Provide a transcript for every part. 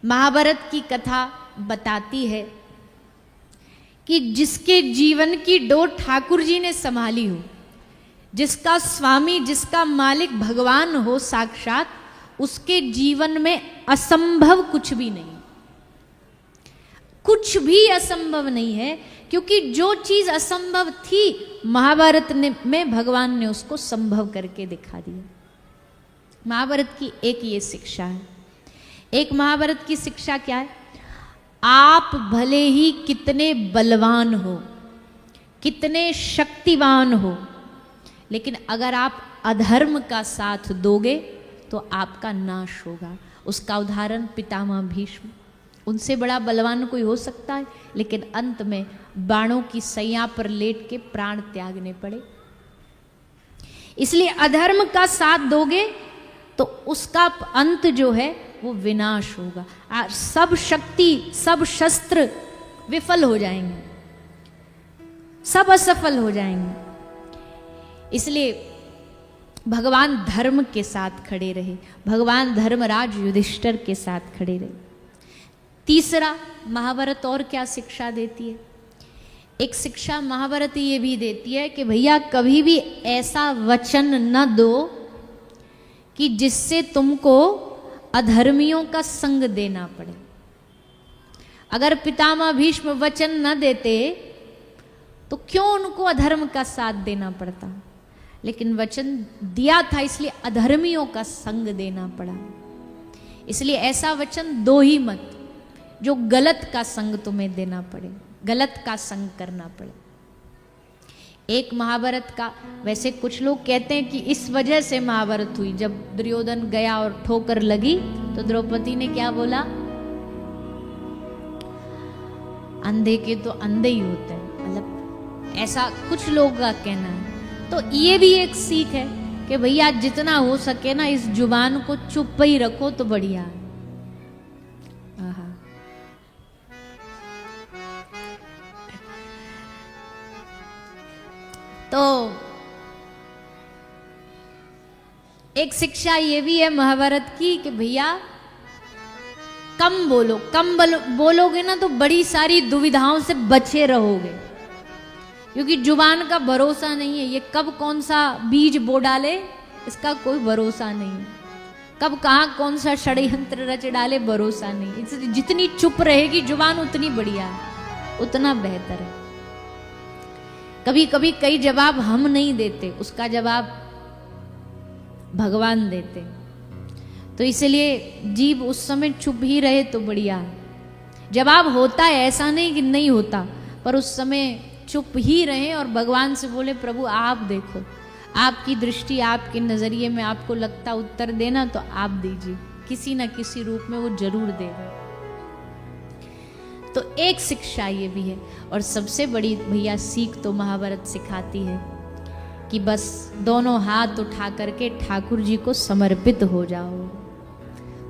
महाभारत की कथा बताती है कि जिसके जीवन की डोर ठाकुर जी ने संभाली हो, जिसका स्वामी, जिसका मालिक भगवान हो साक्षात, उसके जीवन में असंभव कुछ भी नहीं, कुछ भी असंभव नहीं है। क्योंकि जो चीज असंभव थी महाभारत में भगवान ने उसको संभव करके दिखा दिया। महाभारत की एक ये शिक्षा है। एक महाभारत की शिक्षा क्या है? आप भले ही कितने बलवान हो, कितने शक्तिवान हो, लेकिन अगर आप अधर्म का साथ दोगे तो आपका नाश होगा। उसका उदाहरण पितामह भीष्म। उनसे बड़ा बलवान कोई हो सकता है, लेकिन अंत में बाणों की सैया पर लेट के प्राण त्यागने पड़े। इसलिए अधर्म का साथ दोगे तो उसका अंत जो है वो विनाश होगा। सब शक्ति, सब शस्त्र विफल हो जाएंगे, सब असफल हो जाएंगे। इसलिए भगवान धर्म के साथ खड़े रहे, भगवान धर्मराज युधिष्ठिर के साथ खड़े रहे। तीसरा, महाभारत और क्या शिक्षा देती है? एक शिक्षा महाभारत ये भी देती है कि भैया कभी भी ऐसा वचन न दो कि जिससे तुमको अधर्मियों का संग देना पड़े। अगर पितामह भीष्म वचन न देते तो क्यों उनको अधर्म का साथ देना पड़ता, लेकिन वचन दिया था इसलिए अधर्मियों का संग देना पड़ा। इसलिए ऐसा वचन दो ही मत जो गलत का संग तुम्हें देना पड़े, गलत का संग करना पड़े। एक महाभारत का, वैसे कुछ लोग कहते हैं कि इस वजह से महाभारत हुई। जब दुर्योधन गया और ठोकर लगी तो द्रौपदी ने क्या बोला? अंधे के तो अंधे ही होते हैं, मतलब ऐसा कुछ लोगों का कहना है। तो ये भी एक सीख है कि भैया जितना हो सके ना इस जुबान को चुप ही रखो तो बढ़िया है। तो एक शिक्षा ये भी है महाभारत की कि भैया कम बोलो, बोलोगे ना तो बड़ी सारी दुविधाओं से बचे रहोगे। क्योंकि जुबान का भरोसा नहीं है, ये कब कौन सा बीज बो डाले इसका कोई भरोसा नहीं है, कब कहाँ कौन सा षड्यंत्र रच डाले भरोसा नहीं। इसलिए जितनी चुप रहेगी जुबान उतनी बढ़िया है, उतना बेहतर है। कभी कभी कई जवाब हम नहीं देते, उसका जवाब भगवान देते। तो इसलिए जीव उस समय चुप ही रहे तो बढ़िया है। जवाब होता है, ऐसा नहीं कि नहीं होता, पर उस समय चुप ही रहे और भगवान से बोले प्रभु आप देखो, आपकी दृष्टि, आपके नजरिए में आपको लगता उत्तर देना तो आप दीजिए, किसी ना किसी रूप में वो जरूर देगा। तो एक शिक्षा ये भी है। और सबसे बड़ी भैया सीख तो महाभारत सिखाती है कि बस दोनों हाथ उठा करके ठाकुर जी को समर्पित हो जाओ।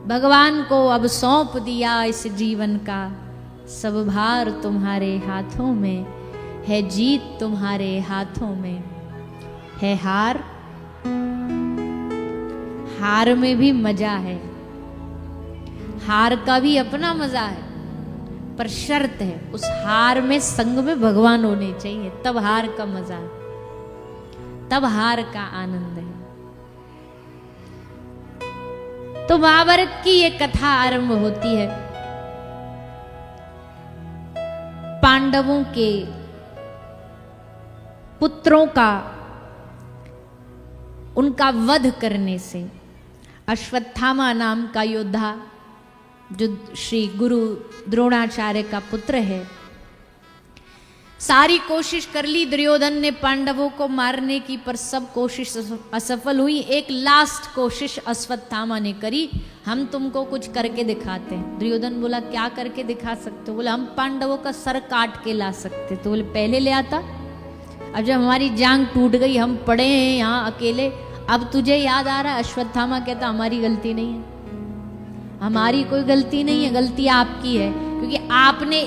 भगवान को अब सौंप दिया इस जीवन का, सब भार तुम्हारे हाथों में है, जीत तुम्हारे हाथों में है हार। हार में भी मजा है, हार का भी अपना मजा है, पर शर्त है उस हार में संग में भगवान होने चाहिए, तब हार का मजा है, तब हार का आनंद है। तो महाभारत की ये कथा आरंभ होती है पांडवों के पुत्रों का, उनका वध करने से। अश्वत्थामा नाम का योद्धा जो श्री गुरु द्रोणाचार्य का पुत्र है, सारी कोशिश कर ली दुर्योधन ने पांडवों को मारने की, पर सब कोशिश असफल हुई। एक लास्ट कोशिश अश्वत्थामा ने करी, हम तुमको कुछ करके दिखाते हैं। दुर्योधन बोला क्या करके दिखा सकते हो? बोला हम पांडवों का सर काट के ला सकते। तो बोले पहले ले आता, अब जब हमारी जांग टूट गई, हम पड़े हैं यहाँ अकेले, अब तुझे याद आ रहा है? अश्वत्थामा कहता हमारी गलती नहीं है, हमारी कोई गलती नहीं है, गलती आपकी है। क्योंकि आपने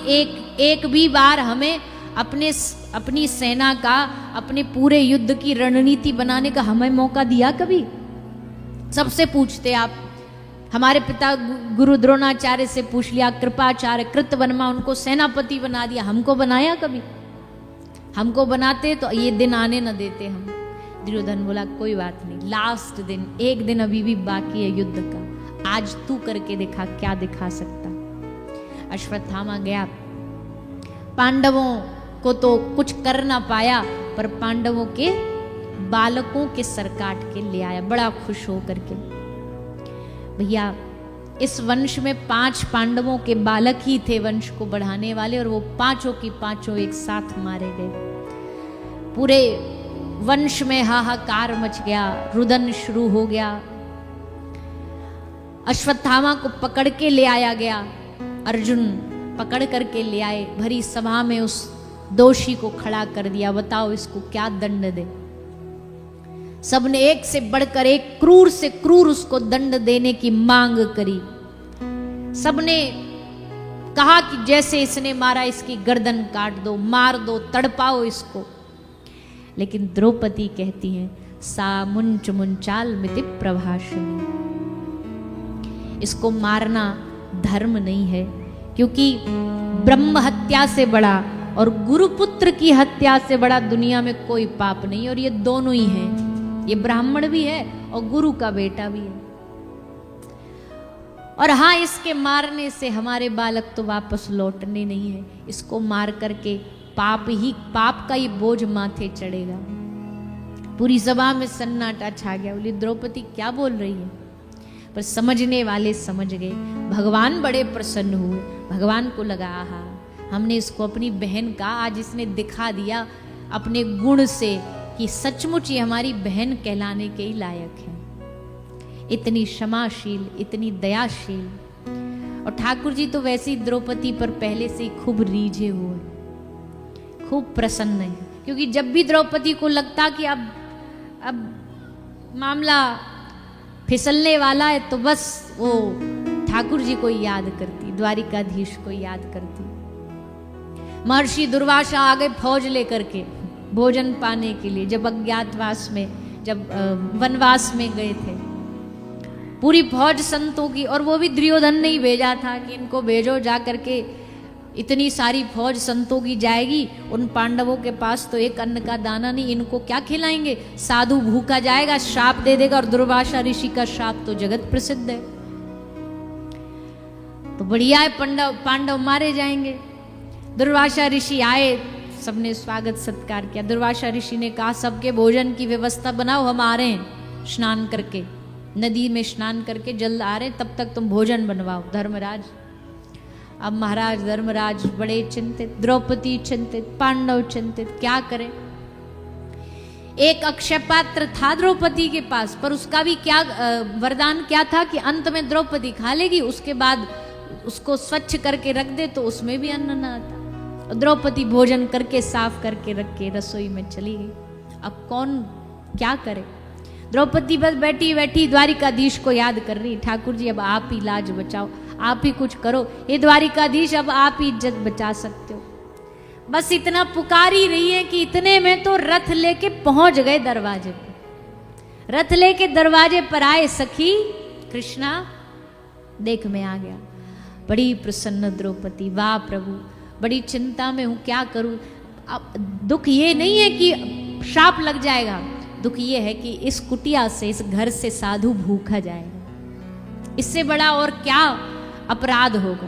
एक भी बार हमें अपनी सेना का, अपने पूरे युद्ध की रणनीति बनाने का हमें मौका दिया कभी? सबसे पूछते आप, हमारे पिता गुरु द्रोणाचार्य से पूछ लिया, कृपाचार्य कृतवर्मा, उनको सेनापति बना दिया, हमको बनाया कभी? हमको बनाते तो ये दिन आने न देते हम। दुर्योधन बोला कोई बात नहीं, लास्ट दिन, एक दिन अभी भी बाकी है युद्ध का, आज तू करके दिखा क्या दिखा सकता। अश्वत्थामा गया, पांडवों को तो कुछ कर ना पाया, पर पांडवों के बालकों के सर काट के ले आया, बड़ा खुश हो करके। भैया इस वंश में 5 पांडवों के बालक ही थे वंश को बढ़ाने वाले, और वो पांचों की पांचों एक साथ मारे गए। पूरे वंश में हाहाकार मच गया, रुदन शुरू हो गया। अश्वत्थामा को पकड़ के ले आया गया, अर्जुन पकड़ करके ले आए, भरी सभा में उस दोषी को खड़ा कर दिया, बताओ इसको क्या दंड दे। सबने एक से बढ़कर एक क्रूर से क्रूर उसको दंड देने की मांग करी। सबने कहा कि जैसे इसने मारा इसकी गर्दन काट दो, मार दो, तड़पाओ इसको। लेकिन द्रौपदी कहती हैं, सा मुंच मुंचाल मिति प्रभाषिणी, इसको मारना धर्म नहीं है, क्योंकि ब्रह्म हत्या से बड़ा और गुरुपुत्र की हत्या से बड़ा दुनिया में कोई पाप नहीं, और ये दोनों ही हैं, ये ब्राह्मण भी है और गुरु का बेटा भी है। और हाँ, इसके मारने से हमारे बालक तो वापस लौटने नहीं है, इसको मार करके पाप का ही बोझ माथे चढ़ेगा। पूरी सभा में सन्नाटा छा गया। बोली द्रौपदी क्या बोल रही है? पर समझने वाले समझ गए। भगवान बड़े प्रसन्न हुए। भगवान को लगा, आहा, हमने इसको अपनी बहन का आज इसने दिखा दिया अपने गुण से कि सचमुच ये हमारी बहन कहलाने के ही लायक है। इतनी क्षमाशील, इतनी दयाशील। और ठाकुर जी तो वैसे ही द्रौपदी पर पहले से ही खूब रीझे हुए, खूब प्रसन्न है, क्योंकि जब भी द्रौपदी को लगता कि अब मामला फिसलने वाला है तो बस वो ठाकुर जी को याद करती, द्वारिकाधीश को याद करती। महर्षि दुर्वासा आ गए फौज लेकर के भोजन पाने के लिए, जब अज्ञातवास में, जब वनवास में गए थे। पूरी फौज संतों की, और वो भी दुर्योधन ने ही भेजा था कि इनको भेजो जा करके, इतनी सारी फौज संतों की जाएगी, उन पांडवों के पास तो एक अन्न का दाना नहीं, इनको क्या खिलाएंगे? साधु भूखा जाएगा, श्राप दे देगा, और दुर्वासा ऋषि का श्राप तो जगत प्रसिद्ध है। तो बढ़िया है, पांडव मारे जाएंगे। दुर्वासा ऋषि आए, सबने स्वागत सत्कार किया। दुर्वासा ऋषि ने कहा, सबके भोजन की व्यवस्था बनाओ, हम आ रहे हैं स्नान करके, नदी में स्नान करके जल्द आ रहे हैं, तब तक तुम भोजन बनवाओ। धर्मराज, अब महाराज धर्मराज बड़े चिंतित, द्रौपदी चिंतित, पांडव चिंतित, क्या करें। एक अक्षय पात्र था द्रौपदी के पास, पर उसका भी क्या वरदान क्या था कि अंत में द्रौपदी खा लेगी, उसके बाद उसको स्वच्छ करके रख दे तो उसमें भी अन्न न आता। द्रौपदी भोजन करके साफ करके रख के रसोई में चली गई। अब कौन क्या करे? द्रौपदी बस बैठी बैठी द्वारिकाधीश को याद कर रही, ठाकुर जी अब आप ही लाज बचाओ, आप ही कुछ करो, ये द्वारिकाधीश अब आप ही इज्जत बचा सकते हो। बस इतना पुकार ही रही है कि इतने में तो रथ लेके पहुंच गए दरवाजे पर। रथ लेके दरवाजे पर आए, सखी कृष्णा देख मैं आ गया। बड़ी प्रसन्न द्रौपदी, वाह प्रभु, बड़ी चिंता में हूं, क्या करूं। अब दुख ये नहीं है कि श्राप लग जाएगा, दुख ये है कि इस कुटिया से, इस घर से साधु भूखा जाएगा, इससे बड़ा और क्या अपराध होगा।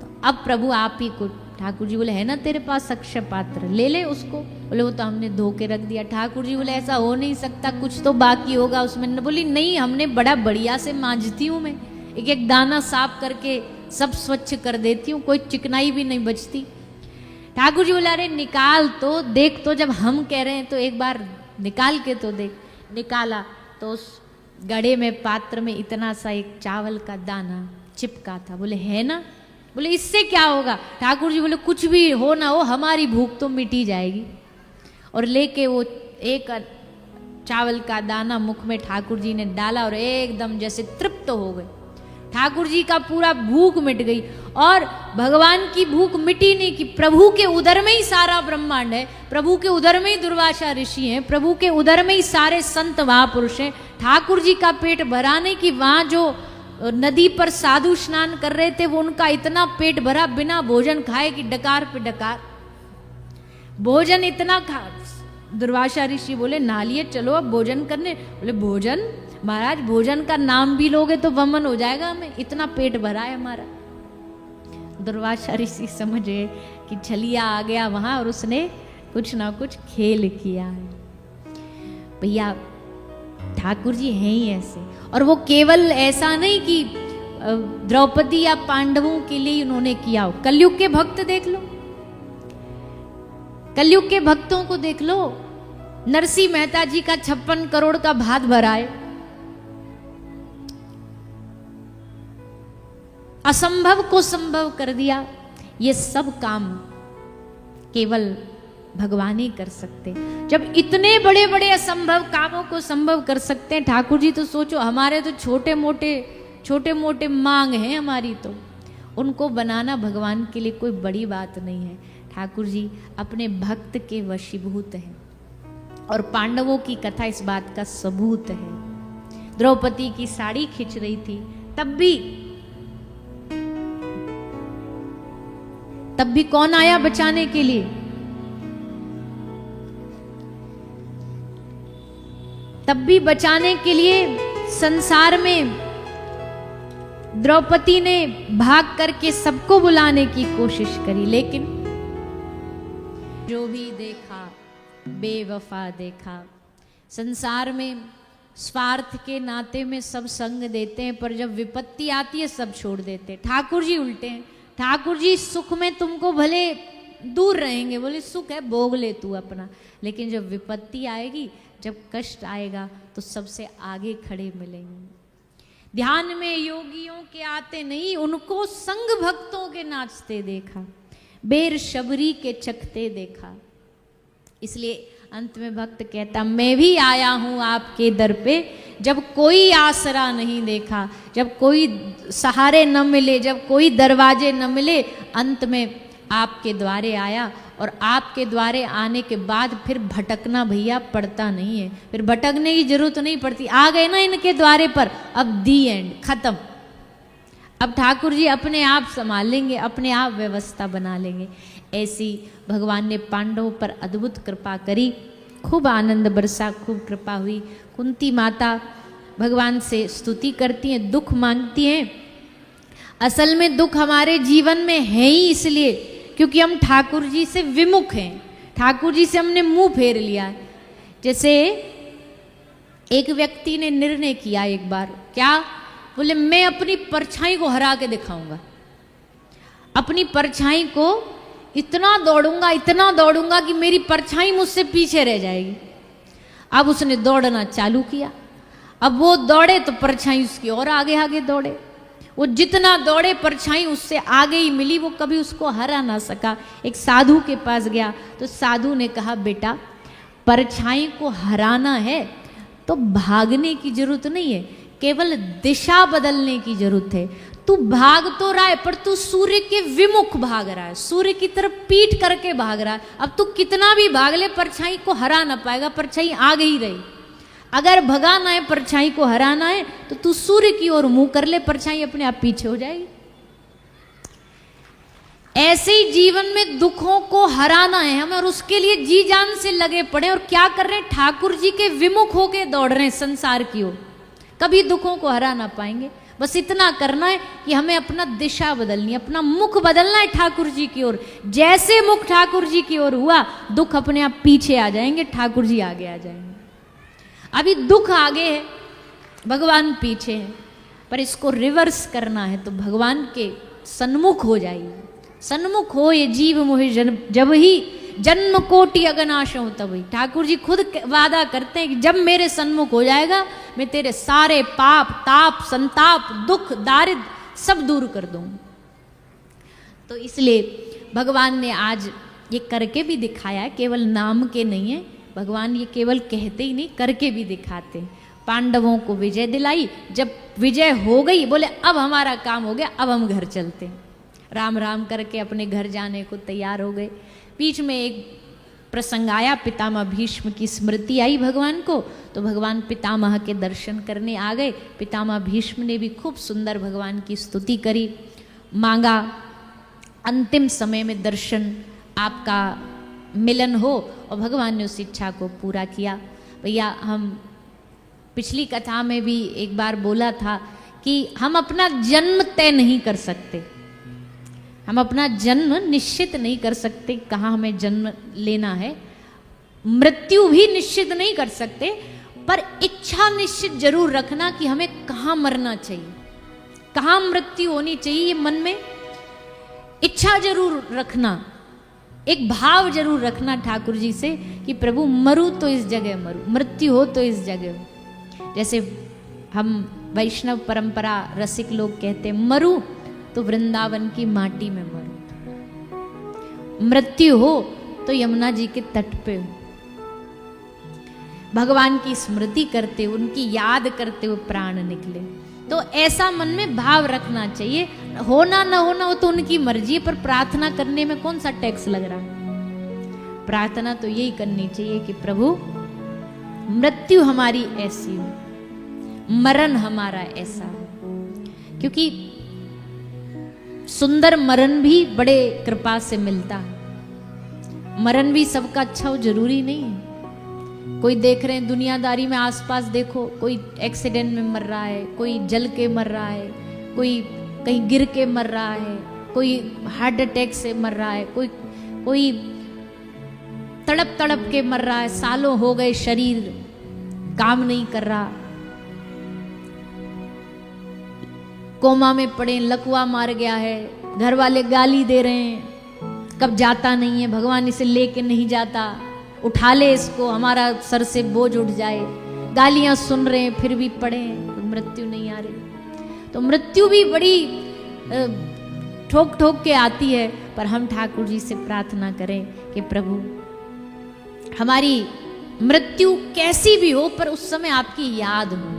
तो अब प्रभु आप ही को, ठाकुर जी बोले है ना तेरे पास अक्षय पात्र, ले ले उसको। बोले वो तो हमने धो के रख दिया। ठाकुर जी बोले ऐसा हो नहीं सकता, कुछ तो बाकी होगा उसमें। बोली नहीं, हमने बड़ा बढ़िया से मांजती हूँ मैं, एक एक दाना साफ करके सब स्वच्छ कर देती हूँ, कोई चिकनाई भी नहीं बचती। ठाकुर जी बोला अरे निकाल तो देख, तो जब हम कह रहे हैं तो एक बार निकाल के तो देख। निकाला तो उस गड़े में, पात्र में इतना सा एक चावल का दाना चिपका था। बोले है ना? बोले इससे क्या होगा? ठाकुर जी बोले कुछ भी हो ना हो, हमारी भूख तो मिटी जाएगी। और लेके वो एक चावल का दाना मुख में ठाकुर जी ने डाला और एकदम जैसे तृप्त हो गए। ठाकुर जी का पूरा भूख मिट गई। और भगवान की भूख मिटी नहीं कि प्रभु के उदर में ही सारा ब्रह्मांड है, प्रभु के उदर में ही दुर्वासा ऋषि हैं, प्रभु के उदर में ही सारे संत महापुरुष हैं। ठाकुर जी का पेट भरा नहीं कि वहाँ जो नदी पर साधु स्नान कर रहे थे, वो उनका इतना पेट भरा बिना भोजन खाए कि डकार पे डकार भोजन इतना खा। दुर्वासा ऋषि बोले नहा लिए, चलो अब भोजन करने। बोले भोजन महाराज, भोजन का नाम भी लोगे तो वमन हो जाएगा हमें, इतना पेट भरा है हमारा। दुर्वासा ऋषि समझे कि छलिया आ गया वहां और उसने कुछ ना कुछ खेल किया है। भैया ठाकुर जी हैं ही ऐसे, और वो केवल ऐसा नहीं कि द्रौपदी या पांडवों के लिए उन्होंने किया हो। कलयुग के भक्त देख लो, कलयुग के भक्तों को देख लो। नरसिंह मेहता जी का 56 करोड़ का भात भराए, असंभव को संभव कर दिया। ये सब काम केवल भगवान ही कर सकते। जब इतने बड़े बड़े असंभव कामों को संभव कर सकते हैं ठाकुर जी, तो सोचो हमारे तो छोटे मोटे मांग हैं हमारी, तो उनको बनाना भगवान के लिए कोई बड़ी बात नहीं है। ठाकुर जी अपने भक्त के वशीभूत हैं, और पांडवों की कथा इस बात का सबूत है। द्रौपदी की साड़ी खिंच रही थी, तब भी कौन आया बचाने के लिए? तब भी बचाने के लिए संसार में द्रौपदी ने भाग करके सबको बुलाने की कोशिश करी, लेकिन जो भी देखा बेवफा देखा। संसार में स्वार्थ के नाते में सब संग देते हैं, पर जब विपत्ति आती है सब छोड़ देते हैं। ठाकुर जी उल्टे हैं। ठाकुर जी सुख में तुमको भले दूर रहेंगे, बोले सुख है भोग ले तू अपना, लेकिन जब विपत्ति आएगी, जब कष्ट आएगा, तो सबसे आगे खड़े मिलेंगे। ध्यान में योगियों के आते नहीं, उनको संग भक्तों के नाचते देखा, बेर शबरी के चखते देखा। इसलिए अंत में भक्त कहता, मैं भी आया हूं आपके दर पे, जब कोई आसरा नहीं देखा, जब कोई सहारे न मिले, जब कोई दरवाजे न मिले, अंत में आपके द्वारे आया। और आपके द्वारे आने के बाद फिर भटकना भैया पड़ता नहीं है, फिर भटकने की जरूरत नहीं पड़ती। आ गए ना इनके द्वारे पर, अब दी एंड, खत्म। अब ठाकुर जी अपने आप संभाल लेंगे, अपने आप व्यवस्था बना लेंगे। ऐसी भगवान ने पांडवों पर अद्भुत कृपा करी, खूब आनंद बरसा, खूब कृपा हुई। कुंती माता भगवान से स्तुति करती हैं, दुख मांगती हैं। असल में दुख हमारे जीवन में है ही इसलिए क्योंकि हम ठाकुर जी से विमुख हैं, ठाकुर जी से हमने मुंह फेर लिया। जैसे एक व्यक्ति ने निर्णय किया एक बार, क्या बोले, मैं अपनी परछाई को हरा के दिखाऊंगा, अपनी परछाई को इतना दौड़ूंगा कि मेरी परछाई मुझसे पीछे रह जाएगी। अब उसने दौड़ना चालू किया। अब वो दौड़े तो परछाई उसकी और आगे आगे दौड़े। वो जितना दौड़े परछाई उससे आगे ही मिली, वो कभी उसको हरा ना सका। एक साधु के पास गया तो साधु ने कहा, बेटा परछाई को हराना है तो भागने की जरूरत नहीं है, केवल दिशा बदलने की जरूरत है। तू भाग तो रहा है पर तू सूर्य के विमुख भाग रहा है, सूर्य की तरफ पीठ करके भाग रहा है। अब तू कितना भी भाग ले परछाई को हरा ना पाएगा, परछाई आगे ही रही। अगर भगाना है, परछाई को हराना है, तो तू सूर्य की ओर मुंह कर ले, परछाई अपने आप पीछे हो जाएगी। ऐसे ही जीवन में दुखों को हराना है हमें, और उसके लिए जी जान से लगे पड़े। और क्या कर रहे हैं? ठाकुर जी के विमुख होके दौड़ रहे हैं संसार की ओर। कभी दुखों को हरा ना पाएंगे। बस इतना करना है कि हमें अपना दिशा बदलनी है, अपना मुख बदलना है ठाकुर जी की ओर। जैसे मुख ठाकुर जी की ओर हुआ, दुख अपने आप पीछे आ जाएंगे, ठाकुर जी आगे आ जाएंगे। अभी दुख आगे है, भगवान पीछे है, पर इसको रिवर्स करना है तो भगवान के सन्मुख हो जाइए। सन्मुख हो ये जीव मोहि जब ही जन्म कोटि अगनाश हो तब ही। ठाकुर जी खुद वादा करते हैं कि जब मेरे सन्मुख हो जाएगा, मैं तेरे सारे पाप ताप संताप दुख दारिद्र सब दूर कर दूंगा। तो इसलिए भगवान ने आज ये करके भी दिखाया है, केवल नाम के नहीं है। भगवान ये केवल कहते ही नहीं, करके भी दिखाते हैं। पांडवों को विजय दिलाई, जब विजय हो गई बोले अब हमारा काम हो गया, अब हम घर चलते हैं। राम राम करके अपने घर जाने को तैयार हो गए। बीच में एक प्रसंग आया, पितामह भीष्म की स्मृति आई भगवान को, तो भगवान पितामह के दर्शन करने आ गए। पितामह भीष्म ने भी खूब सुंदर भगवान की स्तुति करी, मांगा अंतिम समय में दर्शन आपका मिलन हो, और भगवान ने उस इच्छा को पूरा किया। भैया हम पिछली कथा में भी एक बार बोला था कि हम अपना जन्म तय नहीं कर सकते, हम अपना जन्म निश्चित नहीं कर सकते कहाँ हमें जन्म लेना है, मृत्यु भी निश्चित नहीं कर सकते, पर इच्छा निश्चित जरूर रखना कि हमें कहाँ मरना चाहिए, कहाँ मृत्यु होनी चाहिए। ये मन में इच्छा जरूर रखना, एक भाव जरूर रखना ठाकुर जी से कि प्रभु मरूं तो इस जगह मरूं, मृत्यु हो तो इस जगह हो। जैसे हम वैष्णव परंपरा रसिक लोग कहते हैं, मरूं तो वृंदावन की माटी में मरूं, मृत्यु हो तो यमुना जी के तट पे हो। भगवान की स्मृति करते, उनकी याद करते हुए प्राण निकले, तो ऐसा मन में भाव रखना चाहिए। होना न होना वो तो उनकी मर्जी है, पर प्रार्थना करने में कौन सा टैक्स लग रहा है। प्रार्थना तो यही करनी चाहिए कि प्रभु मृत्यु हमारी ऐसी हो, मरण हमारा ऐसा हो, क्योंकि सुंदर मरण भी बड़े कृपा से मिलता है। मरण भी सबका अच्छा हो जरूरी नहीं है। कोई देख रहे हैं दुनियादारी में, आसपास देखो, कोई एक्सीडेंट में मर रहा है, कोई जल के मर रहा है, कोई कहीं गिर के मर रहा है, कोई हार्ट अटैक से मर रहा है, कोई तड़प तड़प के मर रहा है, सालों हो गए शरीर काम नहीं कर रहा, कोमा में पड़े, लकवा मार गया है, घर वाले गाली दे रहे हैं, कब जाता नहीं है, भगवान इसे लेके नहीं जाता, उठा ले इसको, हमारा सर से बोझ उठ जाए, गालियां सुन रहे हैं फिर भी पड़े हैं, तो मृत्यु नहीं आ रही। तो मृत्यु भी बड़ी ठोक ठोक के आती है, पर हम ठाकुर जी से प्रार्थना करें कि प्रभु हमारी मृत्यु कैसी भी हो, पर उस समय आपकी याद हो,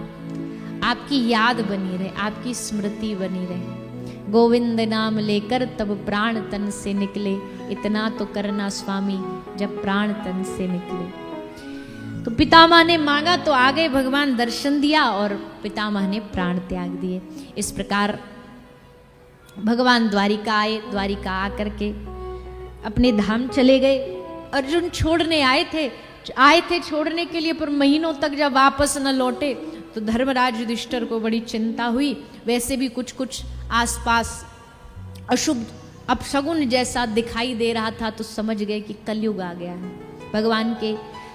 आपकी याद बनी रहे, आपकी स्मृति बनी रहे। गोविंद नाम लेकर तब प्राण तन से निकले, इतना तो करना स्वामी जब प्राण तन से निकले। तो पितामह ने मांगा तो आ गए भगवान, दर्शन दिया और पितामह ने प्राण त्याग दिए। इस प्रकार भगवान द्वारिका आए, द्वारिका आकर के अपने धाम चले गए। अर्जुन छोड़ने आए थे छोड़ने के लिए, पर महीनों तक जब वापस न लौटे तो धर्मराज युधिष्ठिर को बड़ी चिंता हुई। वैसे भी कुछ कुछ आसपास अशुभ अपशगुन जैसा दिखाई दे रहा था, तो समझ गए कि कलयुग आ गया है। भगवान के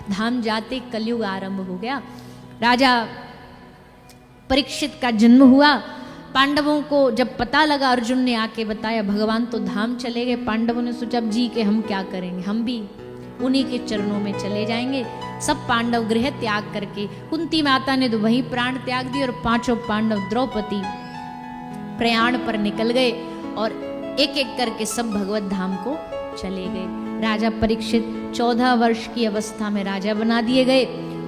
धाम जाते कलयुग आरंभ हो गया। राजा परीक्षित का जन्म हुआ। पांडवों को जब पता लगा, अर्जुन ने आके बताया भगवान तो धाम चले गए। पांडवों ने सोचा अब जी के हम क्या करेंगे, हम भी उन्हीं के चरणों में चले जाएंगे। सब पांडव गृह त्याग करके, कुंती माता ने तो वहीं प्राण त्याग दिए और पांचों पांडव द्रौपदी प्रयाण पर निकल गए और एक एक करके सब भगवत धाम को चले गए। राजा परीक्षित 14 वर्ष की अवस्था में राजा बना दिए गए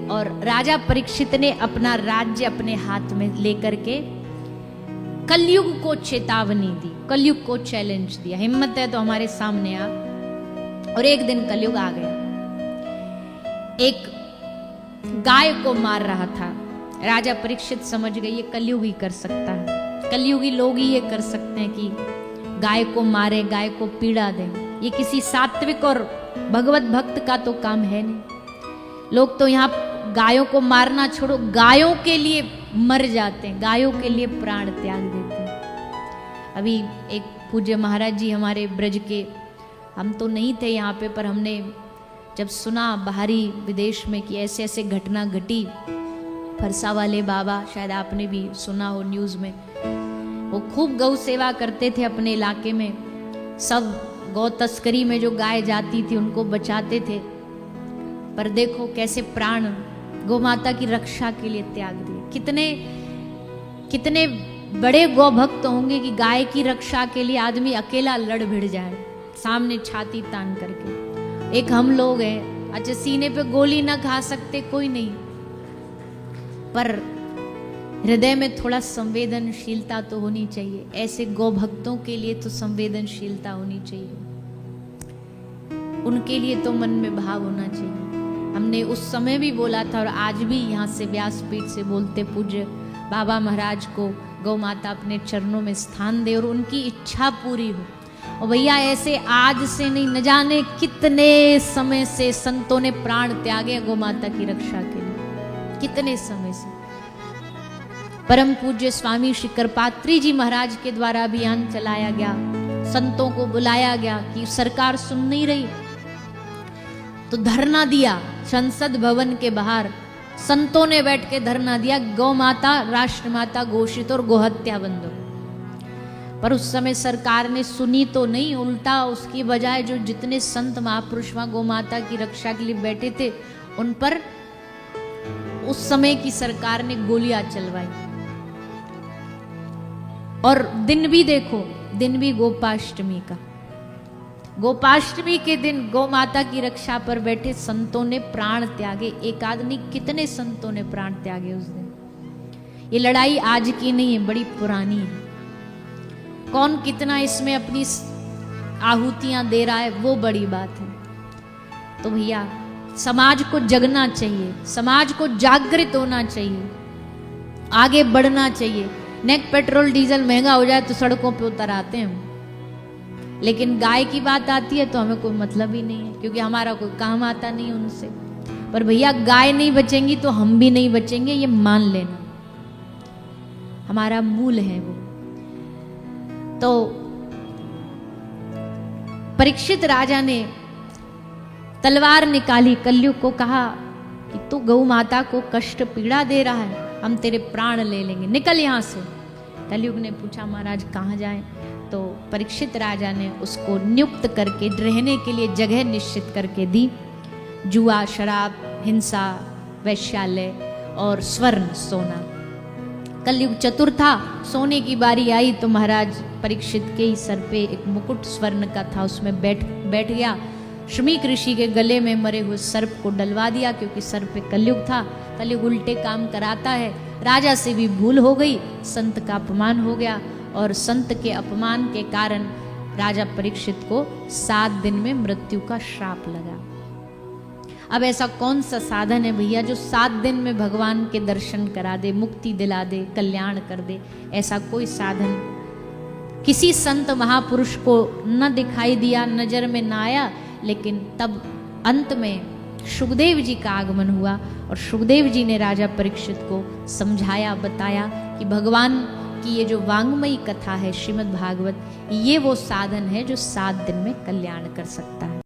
और राजा परीक्षित ने अपना राज्य अपने हाथ में लेकर के कलयुग को चेतावनी दी, कलयुग को चैलेंज दिया, हिम्मत है तो हमारे सामने आ। और एक दिन कलयुग आ गया। एक गाय को मार रहा था। राजा परीक्षित समझ गए ये कलयुग ही कर सकता है, कलयुगी लोग ही ये कर सकते हैं कि गाय को मारे, गाय को पीड़ा दें। ये किसी सात्विक और भगवत भक्त का तो काम है नहीं। लोग तो यहाँ गायों को मारना छोड़ो, गायों के लिए मर जाते हैं, गायों के लिए प्राण त्याग देते हैं। अभी एक पूज्य महाराज जी हमारे ब्रज के, हम तो नहीं थे यहाँ पे, पर हमने जब सुना बाहरी विदेश में कि ऐसे ऐसे घटना घटी, फरसा वाले बाबा, शायद आपने भी सुना हो न्यूज़ में, वो खूब गौ सेवा करते थे अपने इलाके में। सब गौ तस्करी में जो गाय जाती थी उनको बचाते थे, पर देखो कैसे प्राण गौ माता की रक्षा के लिए त्याग दिए। कितने कितने बड़े गौ भक्त होंगे कि गाय की रक्षा के लिए आदमी अकेला लड़ भिड़ जाए, सामने छाती तान करके। एक हम लोग हैं, अच्छा सीने पे गोली ना खा सकते कोई नहीं, पर हृदय में थोड़ा संवेदनशीलता तो होनी चाहिए। ऐसे गौ भक्तों के लिए तो संवेदनशीलता होनी चाहिए। उनके लिए तो मन में भाव होना चाहिए। हमने उस समय भी बोला था और आज भी यहाँ से व्यासपीठ से बोलते, पूज्य बाबा महाराज को गौ माता अपने चरणों में स्थान दे और उनकी इच्छा पूरी हो। और भैया ऐसे आज से नहीं, न जाने कितने समय से संतों ने प्राण त्यागे गौ माता की रक्षा के लिए, कितने समय से। परम पूज्य स्वामी श्री कृपात्री जी महाराज के द्वारा अभियान चलाया गया, संतों को बुलाया गया कि सरकार सुन नहीं रही तो धरना दिया संसद भवन के बाहर। संतों ने बैठ के धरना दिया, गौ माता राष्ट्र माता घोषित और गोहत्या बंद हो। पर उस समय सरकार ने सुनी तो नहीं, उल्टा उसकी बजाय जो जितने संत महापुरुष वहां गौ माता की रक्षा के लिए बैठे थे उन पर उस समय की सरकार ने गोलियां चलवाई। और दिन भी देखो, दिन भी गोपाष्टमी का, गोपाष्टमी के दिन गौ माता की रक्षा पर बैठे संतों ने प्राण त्यागे। एक आदमी कितने संतों ने प्राण त्यागे उस दिन। ये लड़ाई आज की नहीं है, बड़ी पुरानी है। कौन कितना इसमें अपनी आहुतियां दे रहा है वो बड़ी बात है। तो भैया समाज को जगना चाहिए, समाज को जागृत होना चाहिए, आगे बढ़ना चाहिए। नेक पेट्रोल डीजल महंगा हो जाए तो सड़कों पे उतर आते हैं, लेकिन गाय की बात आती है तो हमें कोई मतलब ही नहीं है, क्योंकि हमारा कोई काम आता नहीं उनसे। पर भैया गाय नहीं बचेंगी तो हम भी नहीं बचेंगे, ये मान लेना, हमारा मूल है वो। तो परीक्षित राजा ने तलवार निकाली, कलयुग को कहा कि तू गौ माता को कष्ट पीड़ा दे रहा है, हम तेरे प्राण ले लेंगे, निकल यहां से। कलयुग ने पूछा महाराज कहाँ जाएं? तो परीक्षित राजा ने उसको नियुक्त करके रहने के लिए जगह निश्चित करके दी। जुआ, शराब, हिंसा, वैश्यालय और स्वर्ण सोना। कलयुग चतुर था, सोने की बारी आई तो महाराज परीक्षित के ही सर पे एक मुकुट स्वर्ण का था, उसमें बैठ गया। शमीक ऋषि के गले में मरे हुए सर्प को डलवा दिया, क्योंकि सर पे कलयुग था, कलयुग उल्टे काम कराता है। राजा से भी भूल हो गई, संत का अपमान हो गया और संत के अपमान के कारण राजा परीक्षित को 7 दिन में मृत्यु का श्राप लगा। अब ऐसा कौन सा साधन है भैया जो 7 दिन में भगवान के दर्शन करा दे, मुक्ति दिला दे, कल्याण कर दे? ऐसा कोई साधन किसी संत महापुरुष को न दिखाई दिया, नजर में न आया। लेकिन तब अंत में शुकदेव जी का आगमन हुआ और शुकदेव जी ने राजा परीक्षित को समझाया, बताया कि भगवान कि ये जो वांग्मयी कथा है श्रीमद् भागवत, ये वो साधन है जो 7 दिन में कल्याण कर सकता है।